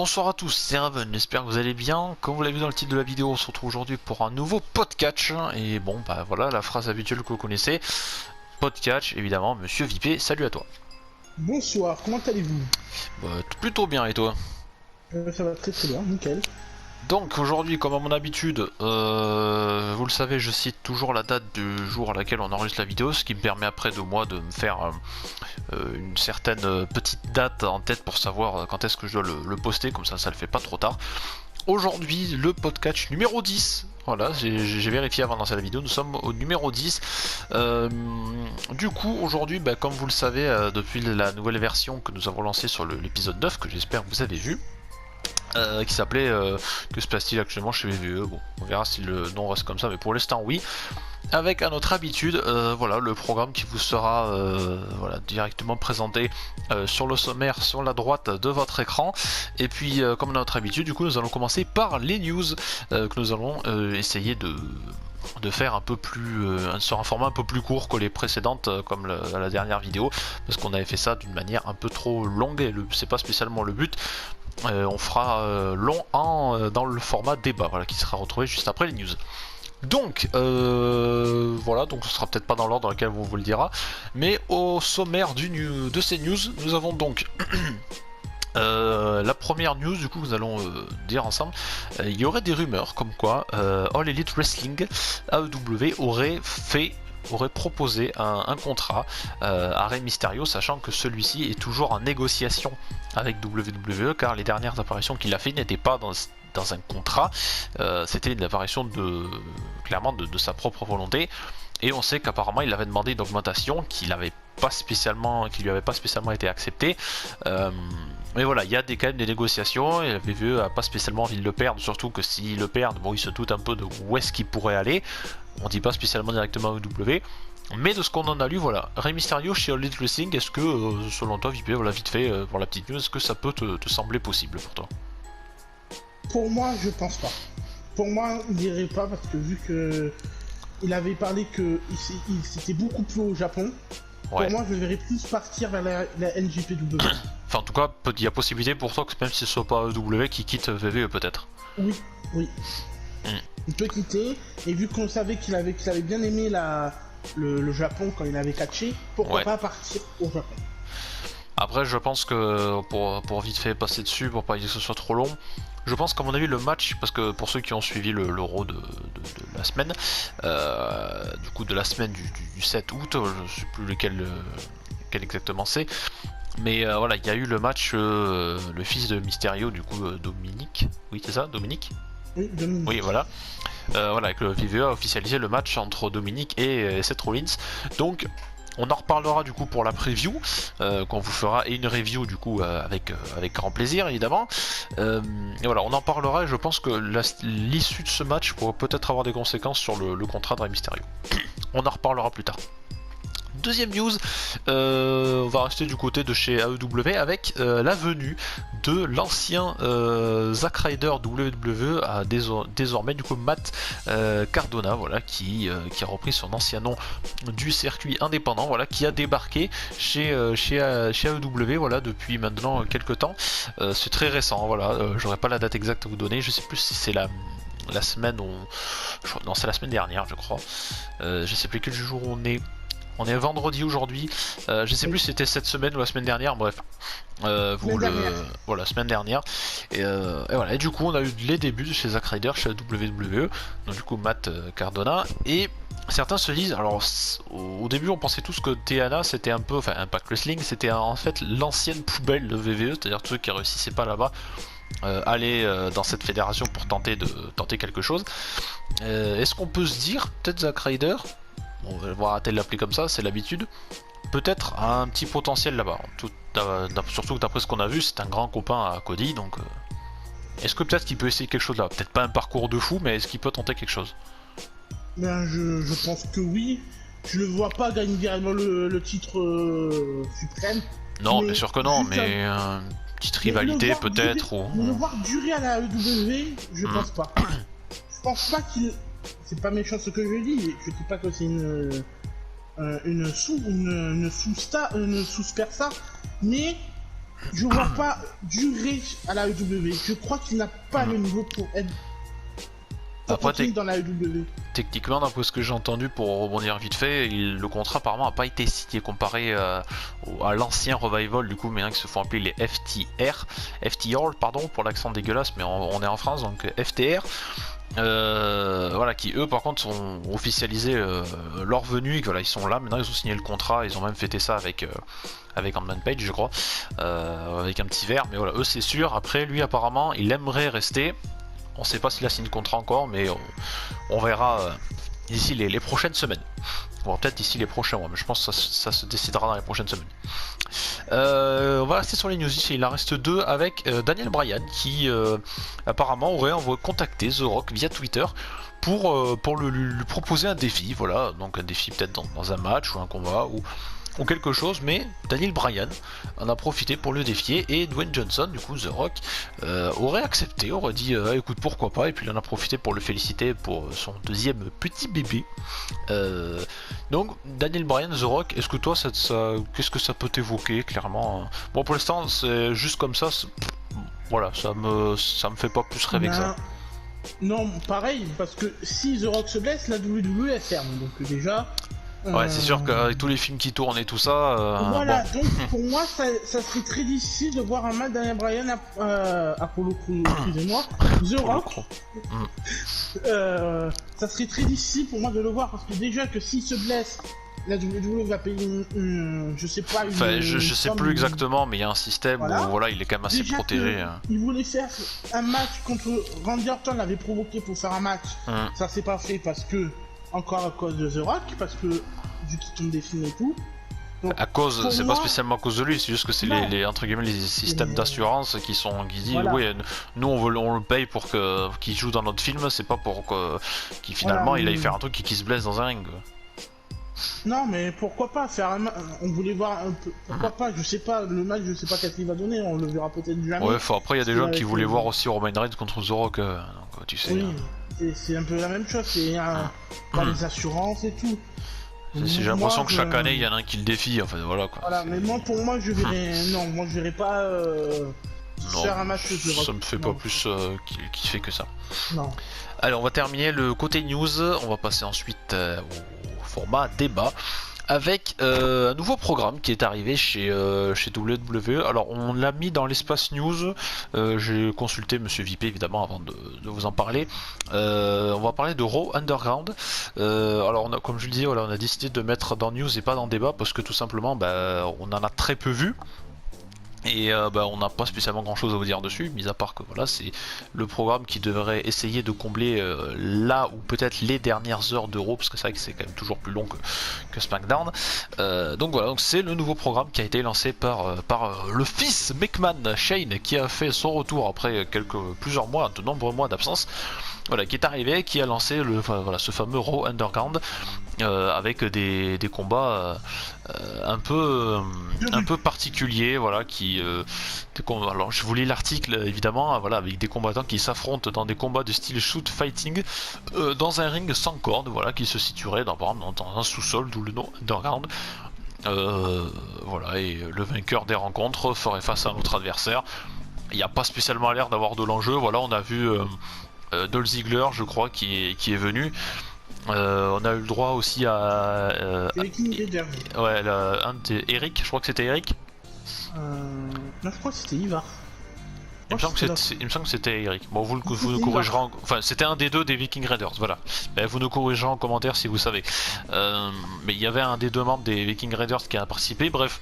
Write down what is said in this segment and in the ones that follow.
Bonsoir à tous, c'est Raven, j'espère que vous allez bien. Comme vous l'avez vu dans le titre de la vidéo, on se retrouve aujourd'hui pour un nouveau podcast. Et bon, bah voilà, la phrase habituelle que vous connaissez. Podcast, évidemment, Monsieur Vipé, salut à toi. Bonsoir, comment allez-vous? Bah, plutôt bien, et toi? Ça va très très bien, nickel. Donc aujourd'hui, comme à mon habitude, vous le savez, je cite toujours la date du jour à laquelle on enregistre la vidéo, ce qui me permet après de moi de me faire une certaine petite date en tête pour savoir quand est-ce que je dois le poster, comme ça le fait pas trop tard. Aujourd'hui, le podcast numéro 10. Voilà, j'ai vérifié avant de lancer la vidéo, nous sommes au numéro 10. Du coup, aujourd'hui, bah, comme vous le savez, depuis la nouvelle version que nous avons lancée sur l'épisode 9, que j'espère que vous avez vu, qui s'appelait Que se passe-t-il actuellement chez VVE. Bon, on verra si le nom reste comme ça, mais pour l'instant, oui. Avec à notre habitude, voilà, le programme qui vous sera voilà, directement présenté sur le sommaire sur la droite de votre écran. Et puis, comme à notre habitude, du coup, nous allons commencer par les news que nous allons essayer de faire un peu plus sur un format un peu plus court que les précédentes, comme la dernière vidéo, parce qu'on avait fait ça d'une manière un peu trop longue et c'est pas spécialement le but. On fera long dans le format débat, voilà, qui sera retrouvé juste après les news. Donc voilà, donc ce sera peut-être pas dans l'ordre dans lequel on vous le dira, mais au sommaire de ces news, nous avons donc la première news, du coup, nous allons dire ensemble, il y aurait des rumeurs comme quoi All Elite Wrestling AEW aurait proposé un contrat à Rey Mysterio, sachant que celui-ci est toujours en négociation avec WWE, car les dernières apparitions qu'il a fait n'étaient pas dans un contrat, c'était une apparition clairement de sa propre volonté. Et on sait qu'apparemment il avait demandé une augmentation qui lui avait pas spécialement été acceptée. Mais voilà, il y a quand même des négociations, et la VVE a pas spécialement envie de le perdre, surtout que s'ils le perdent, bon, ils se doutent un peu de où est-ce qu'il pourrait aller. On dit pas spécialement directement au W, mais de ce qu'on en a lu, voilà. Rey Mysterio chez All Elite Wrestling, est-ce que, selon toi, VP, voilà, vite fait, pour la petite news, est-ce que ça peut te sembler possible pour toi? Pour moi, je pense pas. Pour moi, il dirait pas parce que vu que il avait parlé que c'était beaucoup plus au Japon, Ouais. pour moi, je le verrais plus partir vers la NJPW. Enfin, en tout cas, il y a possibilité pour toi que même si ce soit pas W qui quitte VVE peut-être. Oui, oui. Il peut quitter, et vu qu'on savait qu'il avait bien aimé le Japon quand il avait catché, pourquoi pas partir au Japon. Après, je pense que pour vite fait passer dessus, pour pas que ce soit trop long, je pense qu'à mon avis le match, parce que pour ceux qui ont suivi l'Euro de la semaine, du coup de la semaine du 7 août, je sais plus lequel exactement c'est, mais voilà, il y a eu le match, le fils de Mysterio, du coup Dominique, oui c'est ça, Dominique. Oui, Dominique. Oui, voilà. Voilà, que le VVE a officialisé le match entre Dominique et Seth Rollins. Donc, on en reparlera du coup pour la preview, qu'on vous fera, et une review du coup avec grand plaisir évidemment. Et voilà, on en parlera, et je pense que l'issue de ce match pourrait peut-être avoir des conséquences sur le contrat de Rey Mysterio. On en reparlera plus tard. Deuxième news, on va rester du côté de chez AEW avec la venue de l'ancien Zack Ryder WWE à désormais du coup Matt Cardona, voilà, qui a repris son ancien nom du circuit indépendant, voilà, qui a débarqué chez AEW, voilà, depuis maintenant quelques temps. C'est très récent, voilà, j'aurais pas la date exacte à vous donner, je sais plus si c'est la semaine non, c'est la semaine dernière je crois, je sais plus quel jour on est. On est vendredi aujourd'hui, je sais plus si c'était cette semaine ou la semaine dernière, bref, voilà, semaine dernière, et voilà, et du coup on a eu les débuts de chez Zack Ryder, chez la WWE, donc du coup Matt Cardona, et certains se disent, alors au début on pensait tous que TNA c'était un peu, enfin Impact Wrestling c'était en fait l'ancienne poubelle de VVE, c'est-à-dire ceux qui réussissaient pas là-bas, aller dans cette fédération pour tenter quelque chose. Est-ce qu'on peut se dire, peut-être Zack Ryder, on va arrêter de l'appeler comme ça, c'est l'habitude, peut-être un petit potentiel là-bas, surtout que d'après ce qu'on a vu, c'est un grand copain à Cody, donc est-ce que peut-être qu'il peut essayer quelque chose là, peut-être pas un parcours de fou, mais est-ce qu'il peut tenter quelque chose? Ben, je pense que oui. Je le vois pas gagner directement le titre suprême. Non, bien sûr que non, mais petite rivalité peut-être, ou... Le voir durer à la AEW, je pense pas. Je pense pas qu'il... C'est pas méchant ce que je dis, je dis pas que c'est une sous-star, mais je vois pas durer à la AEW. Je crois qu'il n'a pas le niveau pour être dans la AEW. Techniquement, d'après ce que j'ai entendu, pour rebondir vite fait, le contrat apparemment n'a pas été signé comparé à l'ancien Revival, du coup, maintenant qui se font appeler les FTR, pardon, pour l'accent dégueulasse, mais on est en France, donc FTR. Voilà, qui eux par contre sont officialisés leur venue, voilà, ils sont là maintenant, ils ont signé le contrat, ils ont même fêté ça avec Hangman Page, je crois, avec un petit verre, mais voilà, eux c'est sûr. Après, lui apparemment il aimerait rester, on sait pas s'il a signé le contrat encore, mais on verra d'ici les prochaines semaines, bon, peut-être d'ici les prochains mois, mais je pense que ça se décidera dans les prochaines semaines. On va rester sur les news ici, il en reste deux avec Daniel Bryan qui apparemment aurait contacté The Rock via Twitter pour lui proposer un défi, voilà, donc un défi peut-être dans un match ou un combat ou quelque chose, mais Daniel Bryan en a profité pour le défier et Dwayne Johnson, du coup The Rock, aurait accepté, aurait dit écoute pourquoi pas, et puis il en a profité pour le féliciter pour son deuxième petit bébé. Donc Daniel Bryan, The Rock, est-ce que toi qu'est-ce que ça peut t'évoquer clairement? Bon, pour l'instant c'est juste comme ça, voilà, ça me fait pas plus rêver que ça. Non, pareil, parce que si The Rock se blesse, la WWE elle ferme, donc déjà... Ouais, c'est sûr qu'avec tous les films qui tournent et tout ça... voilà, bon. donc pour moi, ça serait très difficile de voir un match Daniel Bryan Apollo Crews, excusez-moi, The Rock. Ça serait très difficile pour moi de le voir, parce que déjà que s'il se blesse, la WWE va payer je sais pas... Enfin, je sais plus exactement, mais il y a un système où voilà, il est quand même assez déjà protégé. Il voulait faire un match contre Randy Orton, l'avait provoqué pour faire un match, ça s'est pas fait parce que... Encore à cause de The Rock, parce que vu qu'il tombe des films et tout. Donc, à cause, c'est pas spécialement à cause de lui, c'est juste que c'est les entre guillemets les systèmes d'assurance qui disent voilà. Oui, nous on le paye pour qu'il joue dans notre film, c'est pas pour qu'il finalement voilà, il aille faire un truc qui se blesse dans un ring. Non, mais pourquoi pas faire un match, on voulait voir un peu, pourquoi pas, je sais pas, le match, je sais pas qu'est-ce qu'il va donner, on le verra peut-être jamais. Ouais, après il y a des gens qui voulaient voir aussi Roman Reigns contre The Rock, donc tu sais. Oui. C'est un peu la même chose, c'est dans les assurances et tout. J'ai l'impression que chaque année il y en a un qui le défie, en fait, voilà quoi. Voilà, mais moi pour moi je verrais. Non, moi je verrais pas faire un match de Rock. Ça me fait pas plus qui fait que ça. Non. Alors on va terminer le côté news, on va passer ensuite au format débat. Avec un nouveau programme qui est arrivé chez WWE. Alors on l'a mis dans l'espace news, j'ai consulté Monsieur VIP évidemment avant de vous en parler. On va parler de Raw Underground. Alors comme je le disais, voilà, on a décidé de mettre dans news et pas dans débat parce que tout simplement on en a très peu vu. Et on n'a pas spécialement grand chose à vous dire dessus, mis à part que voilà, c'est le programme qui devrait essayer de combler là ou peut-être les dernières heures d'Euro, parce que c'est vrai que c'est quand même toujours plus long que SmackDown. Donc voilà, donc c'est le nouveau programme qui a été lancé par le fils McMahon, Shane, qui a fait son retour après plusieurs mois, de nombreux mois d'absence. Voilà, qui est arrivé, qui a lancé ce fameux Raw Underground avec des combats un peu particuliers, voilà, alors je vous lis l'article évidemment, voilà, avec des combattants qui s'affrontent dans des combats de style shoot fighting dans un ring sans corde, voilà, qui se situerait dans un sous-sol, d'où le nom Underground. Voilà, et le vainqueur des rencontres ferait face à un autre adversaire. Il n'y a pas spécialement l'air d'avoir de l'enjeu. Voilà, on a vu Dolph Ziggler, je crois, qui est venu. On a eu le droit aussi à Eric, je crois que c'était Eric. Non, je crois que c'était Ivar. Il me semble que c'était Eric. Bon, vous nous corrigerez enfin, c'était un des deux des Viking Raiders, voilà. Mais vous nous corrigerez en commentaire si vous savez. Mais il y avait un des deux membres des Viking Raiders qui a participé, bref.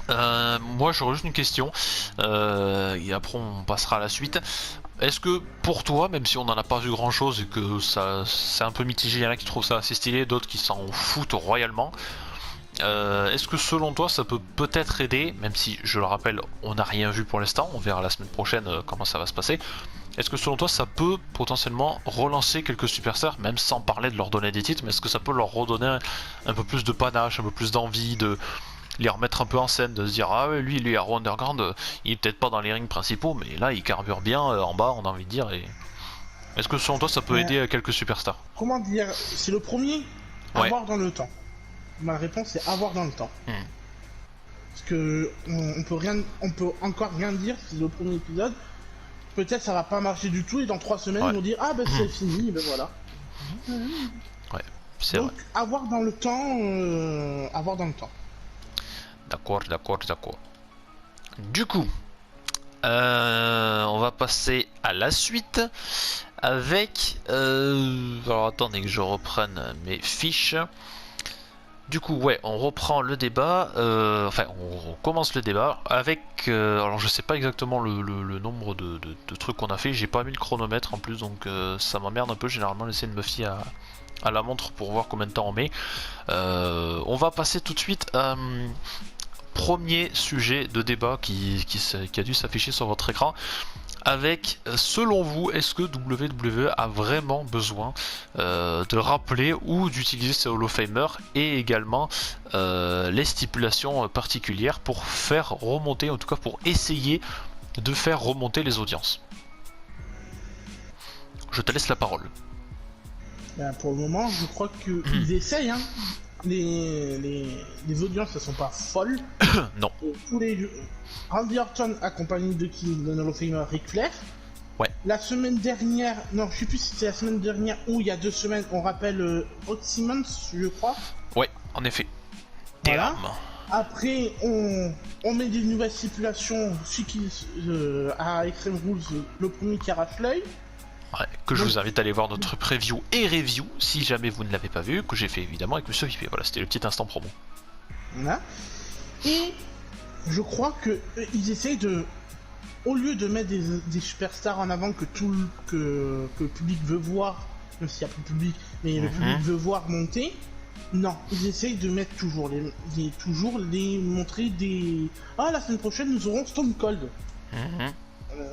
Moi j'aurais juste une question et après on passera à la suite. Est-ce que pour toi, même si on n'en a pas vu grand chose et que ça c'est un peu mitigé, il y en a qui trouvent ça assez stylé, d'autres qui s'en foutent royalement, est-ce que selon toi ça peut peut-être aider, même si je le rappelle on n'a rien vu pour l'instant, on verra la semaine prochaine comment ça va se passer. Est-ce que selon toi ça peut potentiellement relancer quelques superstars, même sans parler de leur donner des titres, mais est-ce que ça peut leur redonner un peu plus de panache, un peu plus d'envie, de les remettre un peu en scène, de se dire ah ouais, lui il est à Raw Underground, il est peut-être pas dans les rings principaux, mais là il carbure bien en bas, on a envie de dire. Et est-ce que selon toi ça peut aider à quelques superstars? Comment dire, c'est le premier à voir dans le temps. Ma réponse est avoir dans le temps. Parce que on peut encore rien dire, c'est le premier épisode. Peut-être ça va pas marcher du tout et dans 3 semaines ils vont dire ah ben c'est fini, et ben voilà. Ouais, c'est vrai. Donc avoir dans le temps, avoir dans le temps. D'accord. Du coup, on va passer à la suite avec... alors attendez que je reprenne mes fiches. Du coup, ouais, on reprend le débat, enfin, on commence le débat avec, alors je sais pas exactement le nombre de trucs qu'on a fait, j'ai pas mis le chronomètre en plus, donc ça m'emmerde un peu, généralement j'essaie de me fier à la montre pour voir combien de temps on met. On va passer tout de suite à premier sujet de débat qui a dû s'afficher sur votre écran. Avec, selon vous, est-ce que WWE a vraiment besoin de rappeler ou d'utiliser ces Hall of Famers et également les stipulations particulières pour faire remonter, en tout cas pour essayer de faire remonter les audiences? Je te laisse la parole. Ben, pour le moment, je crois qu'ils essayent. Hein. Les audiences, elles sont pas folles. Non. Tous les Randy Orton accompagné de qui? Le Hall of Famer Ric Flair. Ouais. La semaine dernière, non, je sais plus si c'était la semaine dernière ou il y a 2 semaines, on rappelle Rod Simmons, je crois. Ouais, en effet. Voilà. Après, on met des nouvelles stipulations. Celui qui à Extreme Rules, le premier qui arrache l'œil. Ouais, que je vous invite à aller voir notre preview et review si jamais vous ne l'avez pas vu, que j'ai fait évidemment avec Monsieur Vipé. Voilà, c'était le petit instant promo. Voilà. Et je crois que ils essayent de, au lieu de mettre des superstars en avant que que le public veut voir, même s'il n'y a plus de public, mais le public veut voir monter. Non, ils essayent de mettre toujours les montrer des. Ah, la semaine prochaine nous aurons Stone Cold.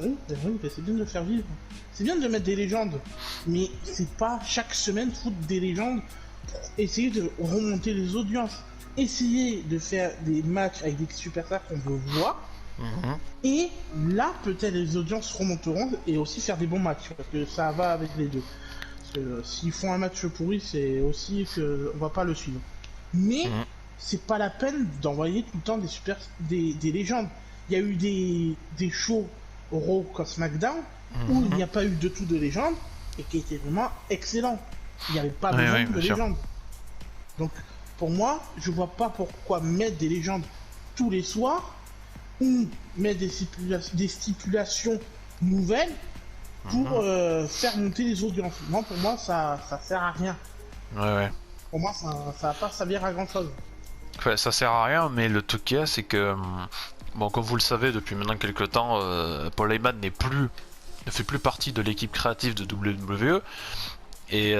Oui, c'est bien de le faire vivre. C'est bien de mettre des légendes, mais c'est pas chaque semaine foutre des légendes pour essayer de remonter les audiences. Essayer de faire des matchs avec des superstars qu'on veut voir, et là peut-être les audiences remonteront et aussi faire des bons matchs, parce que ça va avec les deux. Parce que s'ils font un match pourri, c'est aussi que on va pas le suivre. Mais c'est pas la peine d'envoyer tout le temps des légendes. Il y a eu des shows Raw comme SmackDown où il n'y a pas eu de tout de légende et qui était vraiment excellent. Il n'y avait pas besoin de légende. Donc pour moi, je vois pas pourquoi mettre des légendes tous les soirs ou mettre des stipulations nouvelles pour faire monter les audiences. Non, pour moi, ça sert à rien. Pour moi, ça va pas servir à grand chose. Ouais, ça sert à rien, mais le truc qu'il y a, c'est que bon, comme vous le savez, depuis maintenant quelques temps, Paul Heyman ne fait plus partie de l'équipe créative de WWE. Et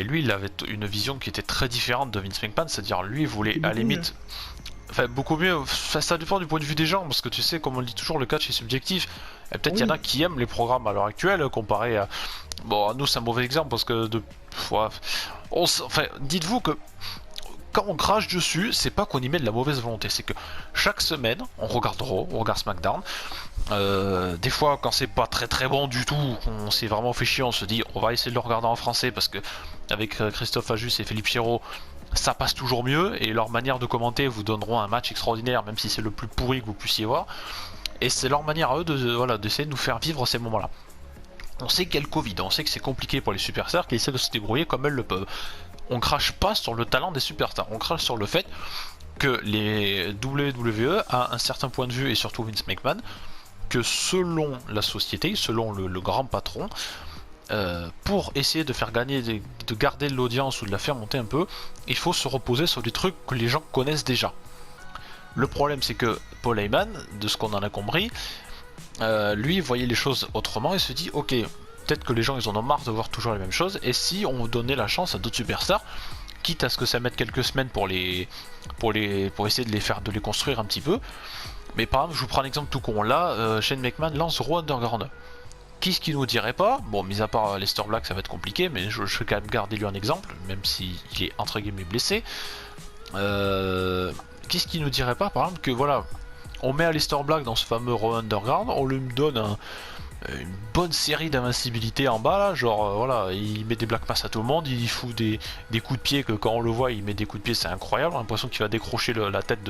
lui, il avait une vision qui était très différente de Vince McMahon, c'est-à-dire lui, il voulait à la limite, enfin beaucoup mieux. Enfin, ça dépend du point de vue des gens, parce que tu sais, comme on le dit toujours, le catch est subjectif. Et peut-être il y en a qui aiment les programmes à l'heure actuelle comparé à. Bon, nous c'est un mauvais exemple parce que enfin, dites-vous que quand on crache dessus, c'est pas qu'on y met de la mauvaise volonté, c'est que chaque semaine, on regarde Raw, on regarde SmackDown. Des fois, quand c'est pas très bon du tout, on s'est vraiment fait chier, on se dit on va essayer de le regarder en français parce que avec Christophe Ajus et Philippe Chiraud, ça passe toujours mieux et leur manière de commenter vous donneront un match extraordinaire, même si c'est le plus pourri que vous puissiez voir. Et c'est leur manière à eux d'essayer de nous faire vivre ces moments-là. On sait qu'il y a le Covid, on sait que c'est compliqué pour les superstars qui essaient de se débrouiller comme elles le peuvent. On crache pas sur le talent des superstars, on crache sur le fait que les WWE a un certain point de vue, et surtout Vince McMahon, que selon la société, selon le grand patron, pour essayer de faire gagner, de garder l'audience ou de la faire monter un peu, il faut se reposer sur des trucs que les gens connaissent déjà. Le problème c'est que Paul Heyman, de ce qu'on en a compris, lui voyait les choses autrement et se dit ok, peut-être que les gens ils en ont marre de voir toujours les mêmes choses, et si on donnait la chance à d'autres superstars, quitte à ce que ça mette quelques semaines pour essayer de les construire un petit peu. Mais par exemple, je vous prends un exemple tout con, là, Shane McMahon lance Raw Underground. Qui ce qui nous dirait pas, bon, mis à part Lester Black ça va être compliqué, mais je vais quand même garder lui un exemple, même s'il est entre guillemets blessé. Qui ce qui nous dirait pas par exemple que voilà, on met Aleister Black dans ce fameux Raw Underground, on lui donne une bonne série d'invincibilité en bas là, genre voilà, il met des Black Mass à tout le monde, il fout des coups de pied que quand on le voit il met des coups de pied, c'est incroyable, on a l'impression qu'il va décrocher la tête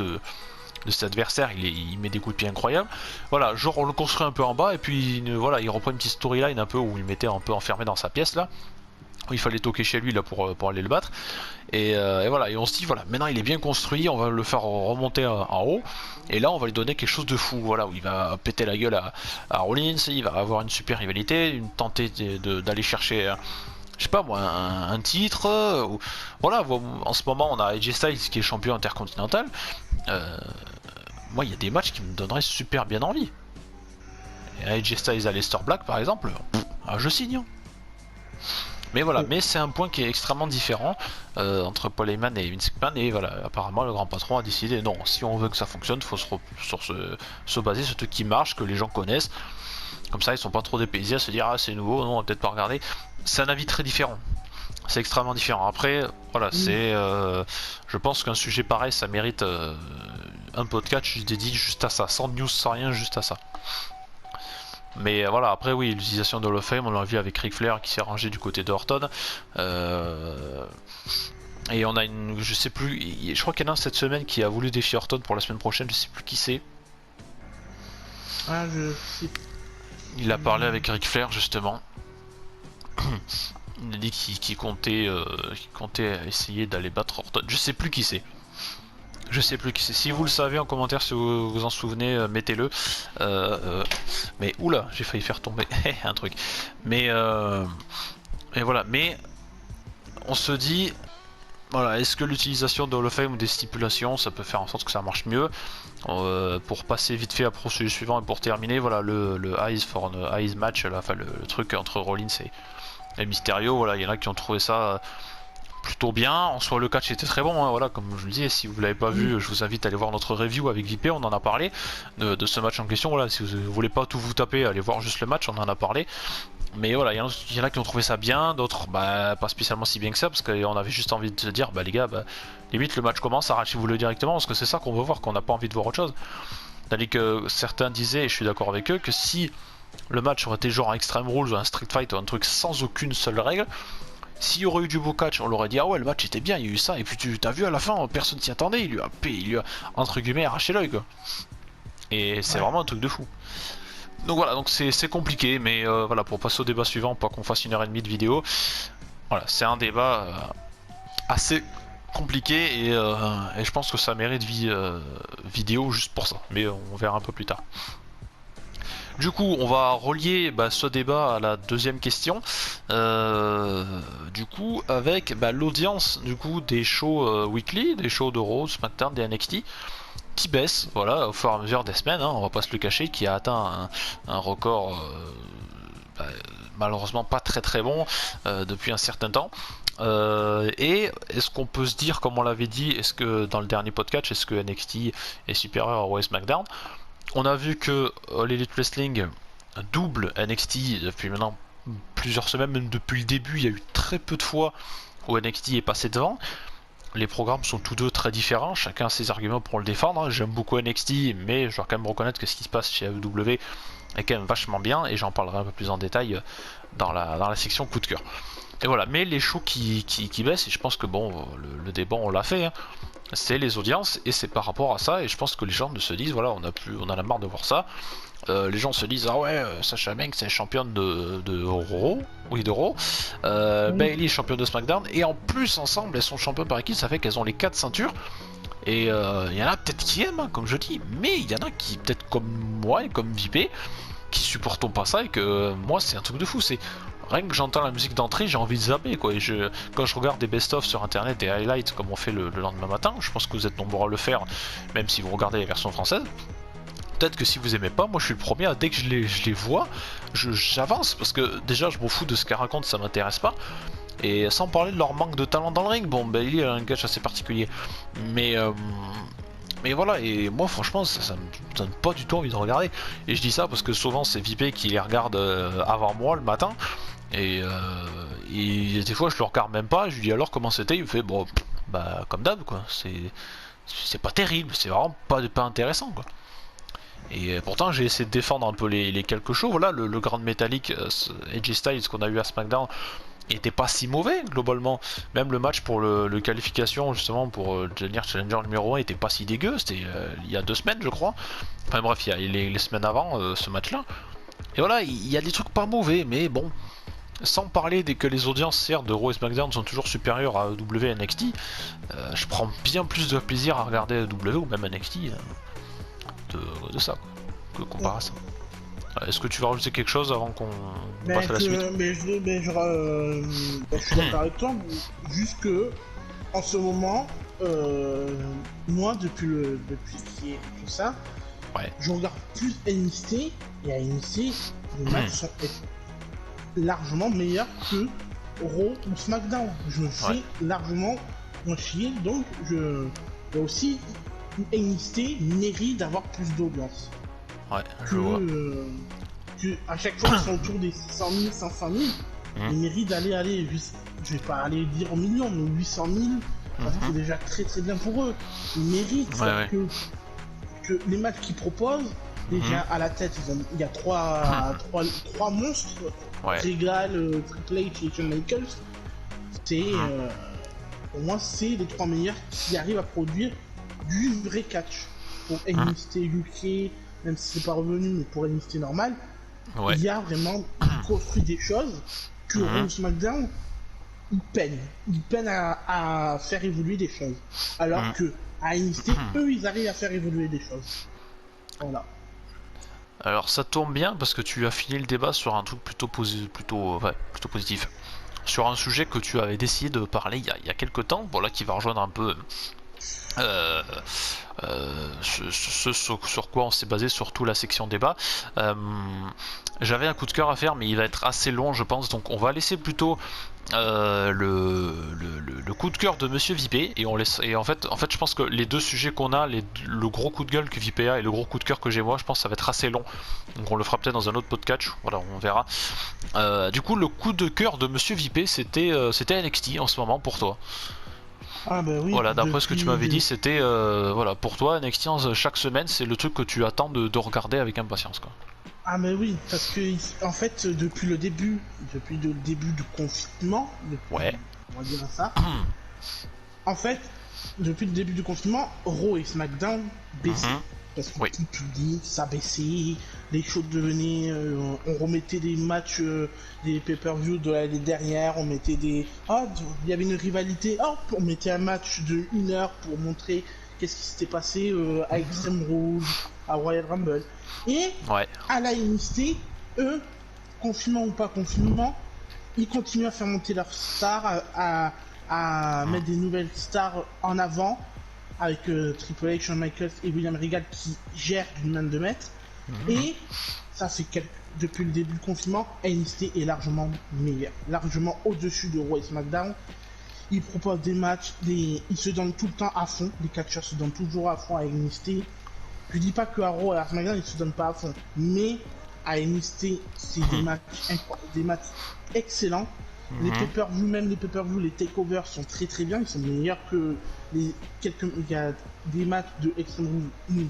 ses adversaires, il met des coups de pied incroyables. Voilà, genre on le construit un peu en bas et puis voilà, il reprend une petite storyline un peu où il mettait un peu enfermé dans sa pièce là. Où il fallait toquer chez lui là pour aller le battre. Et voilà, et on se dit voilà, maintenant il est bien construit, on va le faire remonter en haut. Et là on va lui donner quelque chose de fou, voilà, où il va péter la gueule à Rollins, il va avoir une super rivalité, une tenter d'aller chercher. Je sais pas moi, un titre. Voilà, en ce moment on a AJ Styles qui est champion intercontinental. Moi il y a des matchs qui me donneraient super bien envie. Et AJ Styles à Aleister Black par exemple, je signe. Hein. Mais voilà, mais c'est un point qui est extrêmement différent entre Paul Heyman et Vince McMahon. Et voilà, apparemment le grand patron a décidé non, si on veut que ça fonctionne, il faut se baser sur ce qui marche, que les gens connaissent. Comme ça ils sont pas trop dépaysés à se dire ah c'est nouveau, non on va peut-être pas regarder. C'est un avis très différent. C'est extrêmement différent. Après, voilà, c'est. Je pense qu'un sujet pareil, ça mérite un podcast dédié juste à ça, sans news, sans rien, juste à ça. Mais voilà, après oui, l'utilisation de Hall of Fame, on l'a vu avec Ric Flair qui s'est rangé du côté de Orton. Et on a une. Je sais plus. Je crois qu'il y en a un cette semaine qui a voulu défier Orton pour la semaine prochaine, je sais plus qui c'est. Ah, je sais. Il a parlé avec Ric Flair justement. Il a dit qu'il comptait essayer d'aller battre Orton. Je sais plus qui c'est. Je sais plus qui c'est. Si vous le savez en commentaire, si vous vous en souvenez, mettez-le. Mais oula, j'ai failli faire tomber un truc. Mais voilà. Mais on se dit, voilà, est-ce que l'utilisation de Hall of Fame ou des stipulations, ça peut faire en sorte que ça marche mieux pour passer vite fait à procédure suivant et pour terminer, voilà, le Eyes for an Eyes match, là, enfin le truc entre Rollins et Mysterio, voilà, il y en a qui ont trouvé ça plutôt bien. En soi le catch était très bon, hein, voilà, comme je le disais, si vous l'avez pas vu, je vous invite à aller voir notre review avec VP, on en a parlé de ce match en question. Voilà, si vous voulez pas tout vous taper, allez voir juste le match, on en a parlé. Mais voilà, il y en a qui ont trouvé ça bien, d'autres pas spécialement si bien que ça, parce qu'on avait juste envie de se dire les gars, limite le match commence, arrachez-vous-le directement, parce que c'est ça qu'on veut voir, qu'on n'a pas envie de voir autre chose. Tandis que certains disaient, et je suis d'accord avec eux, que si le match aurait été genre un Extreme Rules ou un Street Fight ou un truc sans aucune seule règle, s'il y aurait eu du beau catch, on l'aurait dit ah ouais le match était bien, il y a eu ça, et puis tu t'as vu à la fin, personne s'y attendait, il lui a entre guillemets arraché l'œil quoi. Et c'est vraiment un truc de fou. Donc voilà, donc c'est compliqué, mais voilà, pour passer au débat suivant, pas qu'on fasse 1h30 de vidéo, voilà, c'est un débat assez compliqué et je pense que ça mérite vidéo juste pour ça, mais on verra un peu plus tard. Du coup, on va relier ce débat à la deuxième question. Du coup, avec l'audience des shows weekly, des shows de Raw, SmackDown, des NXT, qui baisse, voilà, au fur et à mesure des semaines. Hein, on va pas se le cacher, qui a atteint un record malheureusement pas très très bon depuis un certain temps. Et est-ce qu'on peut se dire, comme on l'avait dit, est-ce que dans le dernier podcast, est-ce que NXT est supérieur à Raw et SmackDown? On a vu que l'Elite Wrestling double NXT depuis maintenant plusieurs semaines, même depuis le début, il y a eu très peu de fois où NXT est passé devant. Les programmes sont tous deux très différents, chacun a ses arguments pour le défendre. J'aime beaucoup NXT, mais je dois quand même reconnaître que ce qui se passe chez AEW est quand même vachement bien, et j'en parlerai un peu plus en détail dans la section coup de cœur. Et voilà, mais les shows qui baissent, et je pense que bon, le débat on l'a fait, hein, c'est les audiences, et c'est par rapport à ça, et je pense que les gens se disent voilà, on en a marre de voir ça. Les gens se disent ah ouais, Sasha Banks c'est championne de Raw, oui de Raw, Bayley est championne de SmackDown, et en plus ensemble elles sont championnes par équipe, ça fait qu'elles ont les 4 ceintures. Et il y en a peut-être qui aiment, hein, comme je dis, mais il y en a qui peut-être comme moi et comme VP qui supportons pas ça, et que moi c'est un truc de fou, c'est rien que j'entends la musique d'entrée, j'ai envie de zapper quoi. Et quand je regarde des best-of sur internet, des highlights comme on fait le lendemain matin, je pense que vous êtes nombreux à le faire, même si vous regardez les versions françaises. Peut-être que si vous aimez pas, moi je suis le premier à, dès que je les vois, j'avance, parce que déjà je m'en fous de ce qu'elle raconte, ça m'intéresse pas. Et sans parler de leur manque de talent dans le ring, bon il a un catch assez particulier, mais voilà, et moi franchement ça me donne pas du tout envie de regarder. Et je dis ça parce que souvent c'est VP qui les regarde avant moi le matin, et des fois je le regarde même pas, je lui dis alors comment c'était, il me fait bon comme d'hab quoi, c'est pas terrible, c'est vraiment pas intéressant quoi. Et pourtant j'ai essayé de défendre un peu les quelques shows, voilà, le Grand Métallique AJ Styles qu'on a eu à SmackDown, était pas si mauvais globalement. Même le match pour le qualification justement pour devenir challenger numéro 1 était pas si dégueu, c'était il y a 2 semaines je crois. Enfin bref, il y a les semaines avant ce match là. Et voilà, il y a des trucs pas mauvais, mais bon, sans parler que les audiences certes de Raw et SmackDown sont toujours supérieures à W et NXT, je prends bien plus de plaisir à regarder W ou même NXT de ça que comparé à ça. Est-ce que tu vas rajouter quelque chose avant qu'on passe à la suite? Je suis d'accord avec toi, juste que en ce moment, moi depuis qu'il y a tout ça, Ouais. je regarde plus NXT et à NXT, les matchs sont largement meilleurs que Raw ou SmackDown. Je me fais largement moins chier, donc et aussi NXT mérite d'avoir plus d'audience. Ouais, je vois. Que à chaque fois ils sont autour des 600 000, 500 000, ils méritent d'aller je vais pas aller dire en millions, mais 800 000, c'est déjà très très bien pour eux. Ils méritent que les matchs qu'ils proposent, déjà à la tête, il y a trois monstres, Regal, Triple H et Shawn Michaels. Pour moi, c'est les 3 meilleurs qui arrivent à produire du vrai catch. Pour NXT UK, même si c'est pas revenu, mais pour NXT normal, il y a vraiment construit des choses que Raw SmackDown, ils peinent à faire évoluer des choses. Alors que à NXT, eux, ils arrivent à faire évoluer des choses. Voilà. Alors ça tombe bien parce que tu as fini le débat sur un truc plutôt positif. Sur un sujet que tu avais décidé de parler il y a quelques temps, voilà, qui va rejoindre un peu sur quoi on s'est basé, surtout la section débat. J'avais un coup de cœur à faire, mais il va être assez long, je pense, donc on va laisser plutôt le coup de cœur de Monsieur Vipé, et en fait je pense que les deux sujets qu'on a, le gros coup de gueule que Vipé a et le gros coup de cœur que j'ai moi, je pense que ça va être assez long, donc on le fera peut-être dans un autre podcast, voilà, on verra. Du coup, le coup de cœur de Monsieur Vipé, c'était NXT en ce moment pour toi. Ah bah oui, voilà, d'après ce que tu m'avais dit, c'était voilà, pour toi NXT chaque semaine, c'est le truc que tu attends de regarder avec impatience, quoi. Ah mais oui, parce que en fait depuis le début du confinement, on va dire ça. En fait, depuis le début du confinement, Raw et SmackDown baissaient. Parce que tout public, ça baissait, les shows devenaient, on remettait des matchs, des pay-per-view de l'année dernière, on mettait des, il y avait une rivalité, on mettait un match de 1 heure pour montrer qu'est-ce qui s'était passé à Extreme Rules, à Royal Rumble. Et à la NXT, eux, confinement ou pas confinement, ils continuent à faire monter leurs stars, à mettre des nouvelles stars en avant, avec Triple H, Shawn Michaels et William Regal qui gèrent d'une main de maître. Et ça fait depuis le début du confinement, NXT est largement meilleur, largement au-dessus de Raw et SmackDown. Ils proposent des matchs, ils se donnent tout le temps à fond, les catcheurs se donnent toujours à fond à NXT. Je dis pas que à Raw et à SmackDown ils se donnent pas à fond, mais à NXT c'est des matchs excellents. Les pay-per-view, même les pay-per-view, les takeovers sont très très bien, ils sont meilleurs que il y a des matchs de Extreme Rules,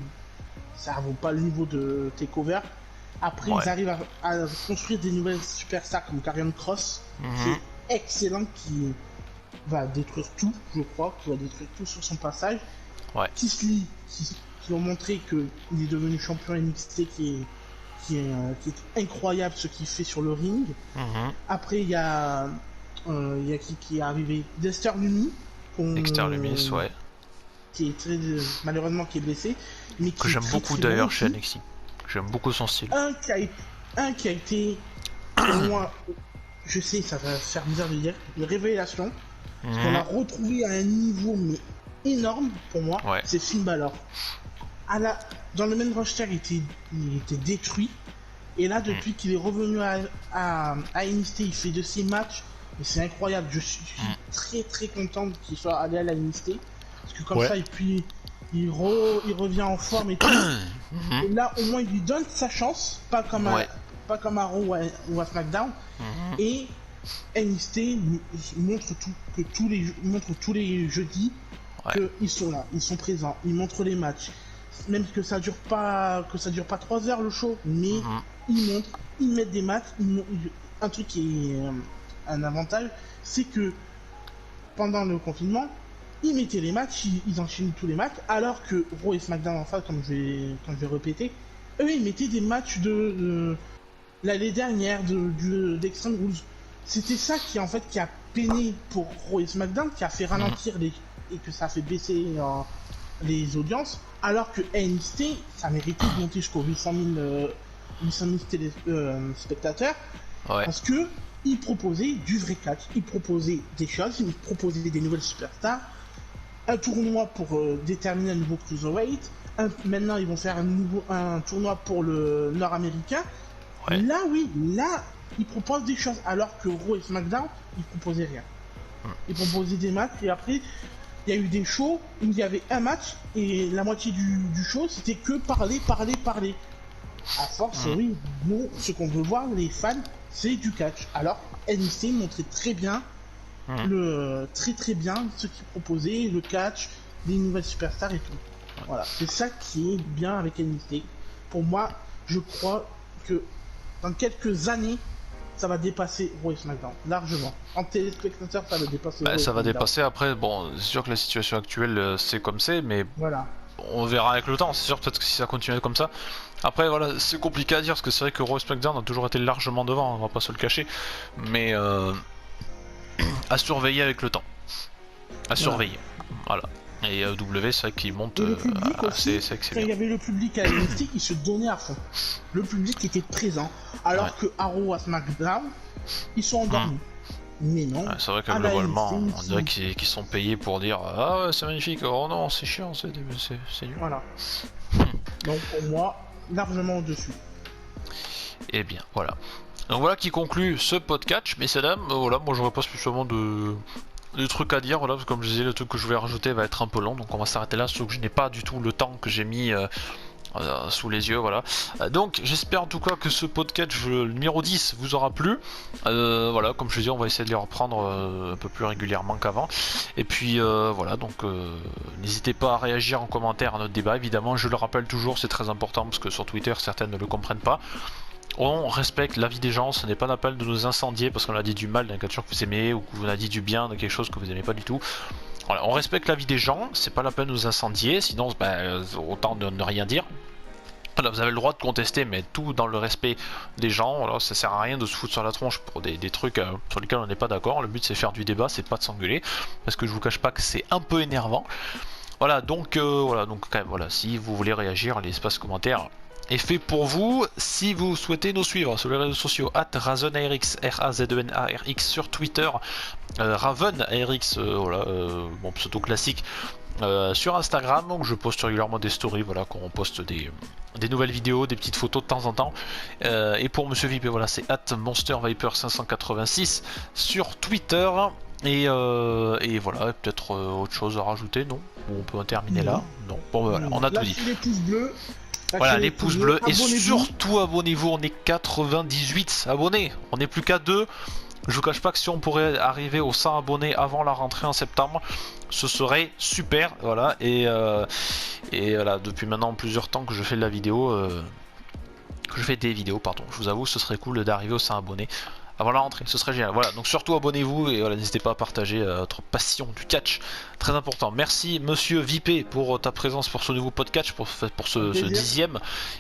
ça vaut pas le niveau de takeover. Après ils arrivent à construire des nouvelles superstars comme Karrion Kross, qui est excellent, qui va détruire tout, je crois, qui va détruire tout sur son passage. Kisly, qui ont montré qu'il est devenu champion NXT, qui est incroyable ce qu'il fait sur le ring. Après il y a qui est arrivé, Dexter Lumis, qui est très malheureusement qui est blessé, mais que j'aime beaucoup d'ailleurs chez NXT. J'aime beaucoup son style. Un qui a été pour moi, je sais ça va faire bizarre de dire, une révélation, parce qu'on l'a retrouvé à un niveau mais énorme pour moi, c'est Finn Balor. Dans le main roster il était détruit, et là depuis qu'il est revenu à NXT, il fait de ses matchs, mais c'est incroyable. Je suis très très content qu'il soit allé à la NXT, parce que comme ça, et puis il revient en forme et tout. Et là au moins il lui donne sa chance, pas comme à Raw ou à SmackDown. Et NXT montre tous les jeudis qu'ils sont là, ils sont présents, ils montrent les matchs, même que ça dure pas 3 heures le show, mais ils mettent des matchs, un truc qui est un avantage, c'est que pendant le confinement, ils mettaient les matchs, ils enchaînaient tous les matchs, alors que Raw et SmackDown en face, comme je vais répéter, eux ils mettaient des matchs de l'année dernière d'Extreme Rules. C'était ça qui en fait qui a peiné pour Raw et SmackDown, qui a fait ralentir et que ça a fait baisser les audiences, alors que NXT ça méritait de monter jusqu'aux 800 000 spectateurs, parce que ils proposaient du vrai catch, ils proposaient des choses, ils proposaient des nouvelles superstars, un tournoi pour déterminer un nouveau cruiserweight, maintenant ils vont faire un tournoi pour le nord-américain. Là ils proposent des choses, alors que Raw et SmackDown ils proposaient rien. Ils proposaient des matchs, et après il y a eu des shows où il y avait un match et la moitié du show c'était que parler. À force, oui, nous ce qu'on veut voir les fans c'est du catch. Alors NXT montrait très bien très bien ce qu'ils proposaient, le catch, les nouvelles superstars et tout. Voilà, c'est ça qui est bien avec NXT. Pour moi, je crois que dans quelques années, ça va dépasser Raw et SmackDown, largement. En téléspectateurs, ça va dépasser. Ça va dépasser après. Bon, c'est sûr que la situation actuelle, c'est comme c'est, mais voilà. On verra avec le temps. C'est sûr, peut-être que si ça continue comme ça. Après, voilà, c'est compliqué à dire parce que c'est vrai que Raw et SmackDown a toujours été largement devant, on va pas se le cacher. Mais à surveiller avec le temps. À surveiller. Voilà. Et W, c'est vrai qu'il monte assez excellent. Quand il y avait le public à NXT, il se donnait à fond. Le public était présent. Alors que à Raw, à SmackDown, ils sont endormis. Mais non. C'est vrai que globalement, on dirait qu'ils sont payés pour dire ah ouais, c'est magnifique, oh non, c'est chiant, c'est nul. Voilà. Donc pour moi, largement au-dessus. Et bien, voilà. Donc voilà qui conclut ce podcast, messieurs dames. Voilà, moi j'aurais pas spécialement de trucs à dire, voilà, parce que comme je disais, le truc que je vais rajouter va être un peu long, donc on va s'arrêter là, sauf que je n'ai pas du tout le temps que j'ai mis sous les yeux, voilà. Donc j'espère en tout cas que ce podcast, le numéro 10, vous aura plu. Voilà, comme je dis, on va essayer de les reprendre un peu plus régulièrement qu'avant. Et puis voilà, donc n'hésitez pas à réagir en commentaire à notre débat, évidemment, je le rappelle toujours, c'est très important, parce que sur Twitter, certaines ne le comprennent pas. On respecte l'avis des gens, ce n'est pas l'appel de nous incendier parce qu'on a dit du mal d'un catcheur que vous aimez ou qu'on a dit du bien de quelque chose que vous aimez pas du tout. Voilà, on respecte l'avis des gens, c'est pas la peine de nous incendier, sinon autant ne rien dire. Voilà, vous avez le droit de contester, mais tout dans le respect des gens. Voilà, ça sert à rien de se foutre sur la tronche pour des trucs sur lesquels on n'est pas d'accord. Le but c'est faire du débat, c'est pas de s'engueuler, parce que je vous cache pas que c'est un peu énervant. Voilà, donc quand même, voilà, si vous voulez réagir, l'espace commentaire est fait pour vous. Si vous souhaitez nous suivre sur les réseaux sociaux, @RazenARX, RAZENARX sur Twitter, RavenARX, voilà, mon pseudo classique, sur Instagram, où je poste régulièrement des stories, voilà, quand on poste des nouvelles vidéos, des petites photos de temps en temps. Et pour Monsieur VIP, voilà, c'est @MonsterViper586 sur Twitter. Et voilà, peut-être autre chose à rajouter, non? Ou on peut en terminer là? Non. Bon, voilà, on a tout dit. Les pouces bleus. Voilà, les pouces bleus, et surtout abonnez-vous, on est 98 abonnés, on n'est plus qu'à 2. Je vous cache pas que si on pourrait arriver aux 100 abonnés avant la rentrée en septembre, ce serait super. Voilà, et voilà, depuis maintenant plusieurs temps que je fais de la vidéo, des vidéos, pardon, je vous avoue, ce serait cool d'arriver aux 100 abonnés avant la rentrée, ce serait génial. Voilà, donc surtout abonnez-vous et voilà, n'hésitez pas à partager votre passion du catch, très important. Merci Monsieur Vipé pour ta présence pour ce nouveau podcast, pour ce 10e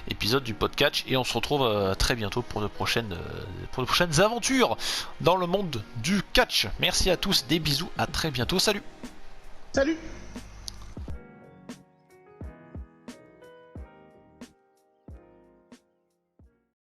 épisode du podcast, et on se retrouve très bientôt pour de prochaines aventures dans le monde du catch. Merci à tous, des bisous, à très bientôt, salut. Salut.